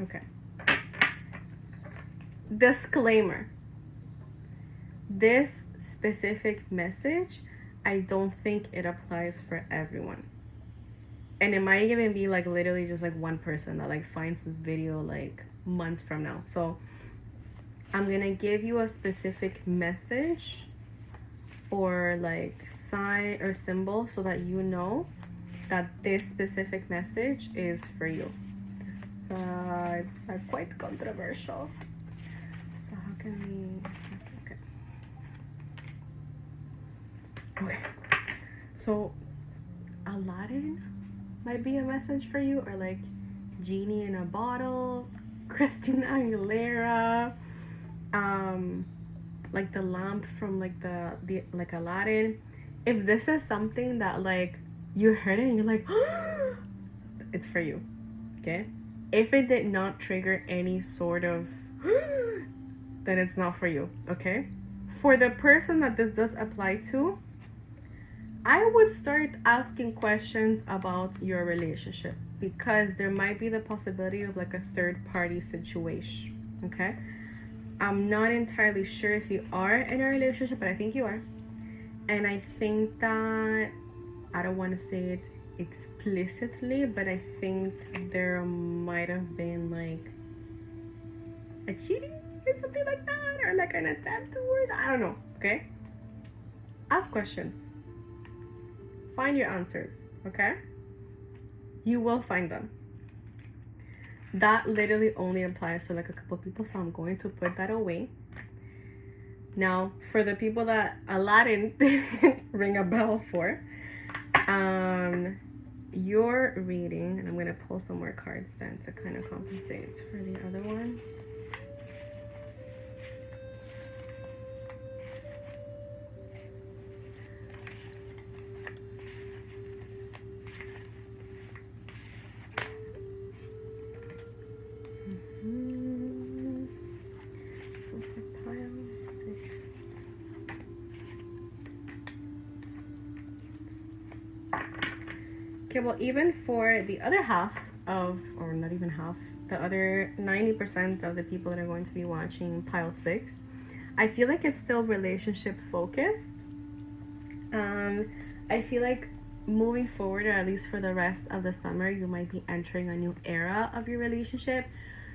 Okay. Disclaimer. This specific message, I don't think it applies for everyone. And it might even be like literally just like one person that like finds this video like months from now. So I'm gonna give you a specific message or like sign or symbol so that you know that this specific message is for you. It's quite controversial. So how can we... Okay, so Aladdin might be a message for you, or like Genie in a Bottle, Christina Aguilera, like the lamp from like the like Aladdin. If this is something that like you heard it and you're like, it's for you, okay? If it did not trigger any sort of then it's not for you, okay? For the person that this does apply to, I would start asking questions about your relationship, because there might be the possibility of like a third party situation, okay? I'm not entirely sure if you are in a relationship, but I think you are. And I think that, I don't want to say it explicitly, but I think there might have been like a cheating or something like that, or like an attempt towards, I don't know, okay? Ask questions. Find your answers, okay? You will find them. That literally only applies to like a couple people, so I'm going to put that away. Now, for the people that Aladdin didn't ring a bell for, your reading, and I'm going to pull some more cards then to kind of compensate for the other ones. So for pile 6. Okay, well, even for the other half of, or not even half, the other 90% of the people that are going to be watching pile 6, I feel like it's still relationship focused. I feel like moving forward, or at least for the rest of the summer, you might be entering a new era of your relationship.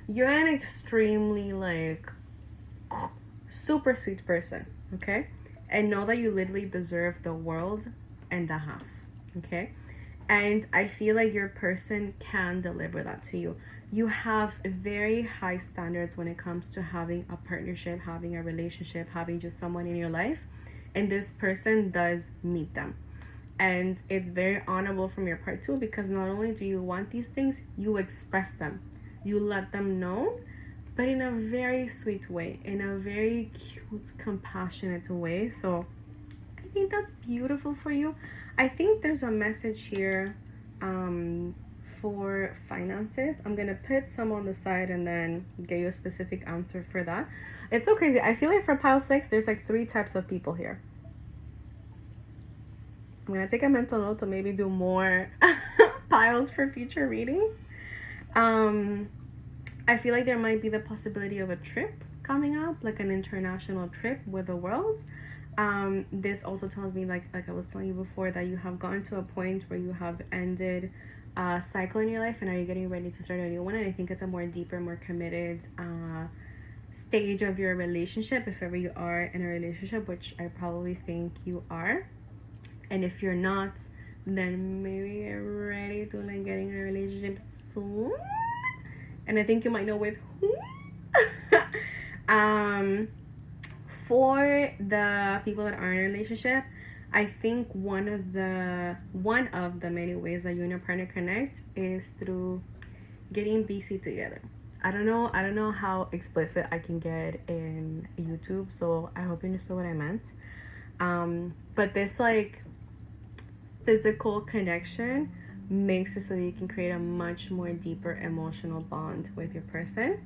You're an extremely like super sweet person, okay? And know that you literally deserve the world and a half, okay? And I feel like your person can deliver that to you. You have very high standards when it comes to having a partnership, having a relationship, having just someone in your life. And this person does meet them. And it's very honorable from your part too, because not only do you want these things, you express them. You let them know, but in a very sweet way, in a very cute, compassionate way. So I think that's beautiful for you. I think there's a message here for finances. I'm gonna put some on the side and then get you a specific answer for that. It's so crazy. I feel like for pile 6, there's like 3 types of people here. I'm gonna take a mental note to maybe do more piles for future readings. I feel like there might be the possibility of a trip coming up, like an international trip with the world. This also tells me, like I was telling you before, that you have gotten to a point where you have ended a cycle in your life and are you getting ready to start a new one. And I think it's a more deeper, more committed stage of your relationship, if ever you are in a relationship, which I probably think you are. And if you're not, then maybe you're ready to like get in a relationship soon. And I think you might know with who. For the people that are in a relationship, I think one of the many ways that you and your partner connect is through getting busy together. I don't know how explicit I can get in YouTube, so I hope you understood what I meant. But this like physical connection makes it so that you can create a much more deeper emotional bond with your person.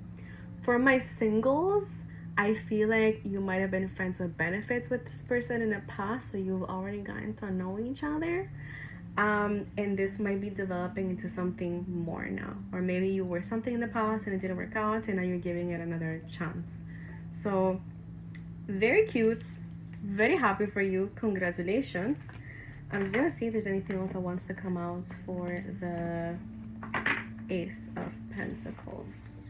For my singles, I feel like you might have been friends with benefits with this person in the past, so you've already gotten to know each other. And this might be developing into something more now. Or maybe you were something in the past and it didn't work out and now you're giving it another chance. So, very cute. Very happy for you. Congratulations. I'm just gonna see if there's anything else that wants to come out for the Ace of Pentacles.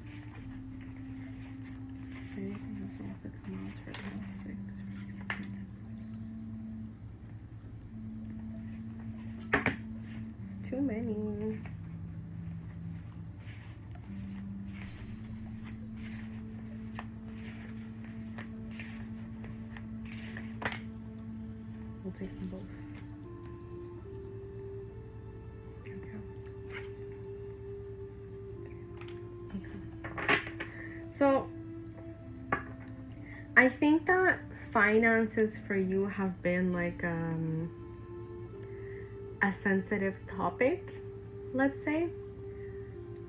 Anything else that wants to come out for pile 6 for Ace of Pentacles? It's too many. We'll take them both. So I think that finances for you have been like a sensitive topic, let's say,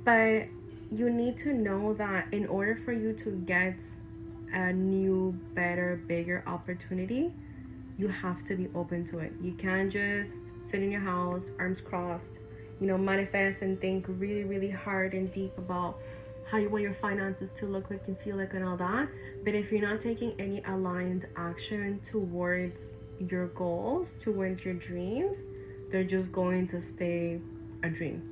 but you need to know that in order for you to get a new, better, bigger opportunity, you have to be open to it. You can't just sit in your house, arms crossed, manifest and think really, really hard and deep about how you want your finances to look like and feel like and all that. But if you're not taking any aligned action towards your goals, towards your dreams, they're just going to stay a dream.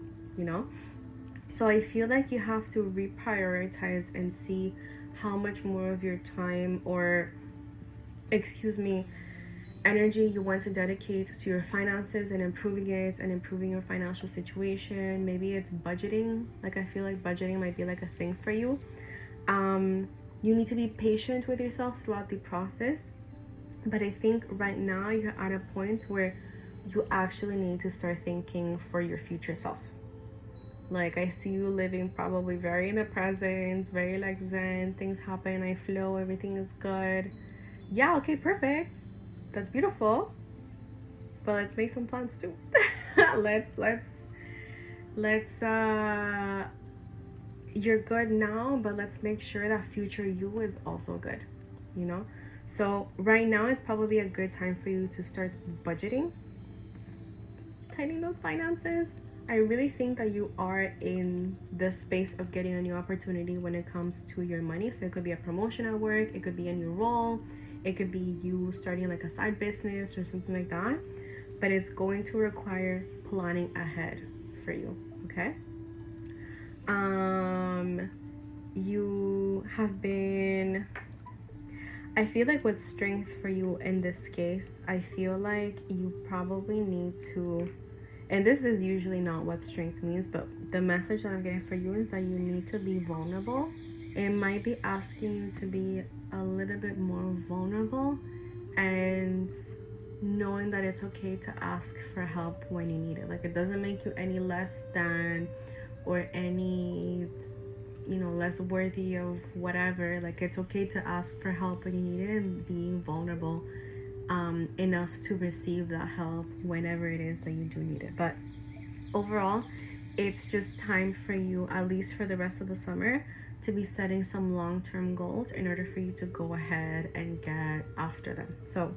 So I feel like you have to reprioritize and see how much more of your time, or energy, you want to dedicate to your finances and improving it and improving your financial situation. Maybe it's budgeting. Like, I feel like budgeting might be like a thing for you. You need to be patient with yourself throughout the process. But I think right now you're at a point where you actually need to start thinking for your future self. Like, I see you living probably very in the present, very like zen, things happen, I flow, everything is good. Yeah, okay, perfect. That's beautiful. But let's make some plans too. let's you're good now, but let's make sure that future you is also good. So right now it's probably a good time for you to start budgeting, tightening those finances. I really think that you are in the space of getting a new opportunity when it comes to your money. So it could be a promotion at work, it could be a new role, it could be you starting like a side business or something like that. But it's going to require planning ahead for you, okay? You have been, I feel like with strength for you in this case, I feel like you probably need to, and this is usually not what strength means, but the message that I'm getting for you is that you need to be vulnerable. It might be asking you to be a little bit more vulnerable and knowing that it's okay to ask for help when you need it. Like, it doesn't make you any less than or any less worthy of whatever. Like, it's okay to ask for help when you need it, and being vulnerable enough to receive that help whenever it is that you do need it. But overall, it's just time for you, at least for the rest of the summer, to be setting some long-term goals in order for you to go ahead and get after them. So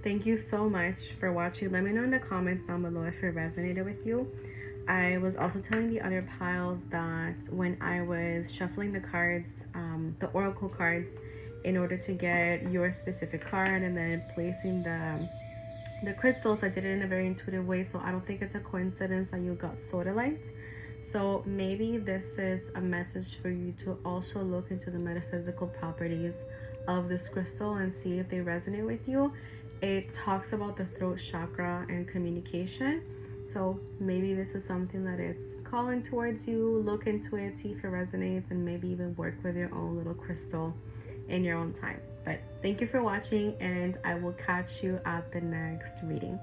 thank you so much for watching. Let me know in the comments down below if it resonated with you. I was also telling the other piles that when I was shuffling the cards, the oracle cards, in order to get your specific card and then placing the crystals, I did it in a very intuitive way. So I don't think it's a coincidence that you got sodalite. So maybe this is a message for you to also look into the metaphysical properties of this crystal and see if they resonate with you. It talks about the throat chakra and communication. So maybe this is something that it's calling towards you. Look into it, see if it resonates, and maybe even work with your own little crystal in your own time. But thank you for watching, and I will catch you at the next reading.